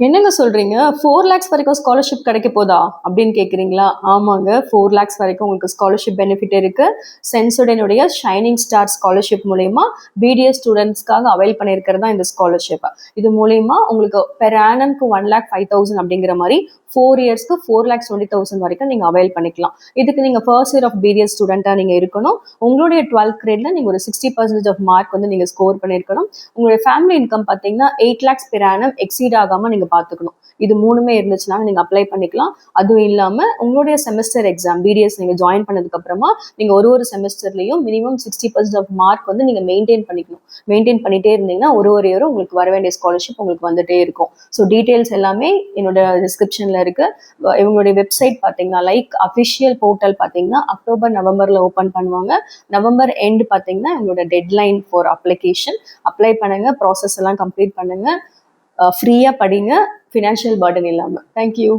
என்னங்க சொல்றீங்க? 4 லேக்ஸ் வரைக்கும் ஸ்காலர்ஷிப் கிடைக்க போதா? அப்படின்னு கேட்குறீங்களா? ஆமாங்க. 4 லேக்ஸ் வரைக்கும் உங்களுக்கு ஸ்காலர்ஷிப் பெனிஃபிட் இருக்கு. சென்சோடனுடைய ஷைனிங் ஸ்டார் ஸ்காலர்ஷிப் மூலியமா பிடிஎஸ் ஸ்டூடெண்ட்ஸ்க்காக அவைல் பண்ணியிருக்கிறது தான் இந்த ஸ்காலர்ஷிப். இது மூலியமா உங்களுக்கு பெர் ஆனம்க்கு 1,05,000 அப்படிங்கிற மாதிரி 4 இயர்ஸ்க்கு 4,20,000 வரைக்கும் நீங்க அவைல் பண்ணிக்கலாம். இதுக்கு நீங்க ஃபர்ஸ்ட் இயர் ஆஃப் பிடிஎஸ் ஸ்டூடெண்டா நீங்க இருக்கணும். உங்களுடைய 12th கிரேட்ல நீங்க ஒரு 60% ஆஃப் மார்க் வந்து நீங்க ஸ்கோர் பண்ணியிருக்கணும். உங்களுடைய ஃபேமிலி இன்கம் பார்த்தீங்கன்னா 8 லேக்ஸ் பெர் ஆனம் எக்ஸீட் ஆகாம நீங்க பார்த்துக்கணும். இது மூணுமே இருந்துச்சுன்னா நீங்க அப்ளை பண்ணிக்கலாம். அதுவும் இல்லாம உங்களுடைய செமஸ்டர் எக்ஸாம் பிடிஎஸ் நீங்க ஜாயின் பண்ணதுக்கு அப்புறமா நீங்க ஒரு செமஸ்டர்லயும் மினிமம் 60% ஆஃப் மார்க் வந்து நீங்க மெயின்டைன் பண்ணிக்கணும். மெயின்டைன் பண்ணிட்டே இருந்தீங்கன்னா ஒரு இயரும் உங்களுக்கு வர வேண்டிய ஸ்காலர்ஷிப் உங்களுக்கு வந்துட்டே இருக்கும். ஸோ டீட்டெயில்ஸ் எல்லாமே என்னோட டிஸ்கிரிப்ஷன்ல இருக்கு. இவங்களுடைய வெப்சைட் பார்த்தீங்கன்னா லைக் அஃபிஷியல் போர்ட்டல் பார்த்தீங்கன்னா அக்டோபர் நவம்பர்ல ஓப்பன் பண்ணுவாங்க. நவம்பர் எண்ட் பார்த்தீங்கன்னா இவங்களோட டெட்லைன் ஃபார் அப்ளிகேஷன். அப்ளை பண்ணுங்க, ப்ராசஸ் எல்லாம் கம்ப்ளீட் பண்ணுங்க, ஃப்ரீயா படிங்க, ஃபினான்ஷியல் பர்டன் இல்லாமல். தேங்க்யூ.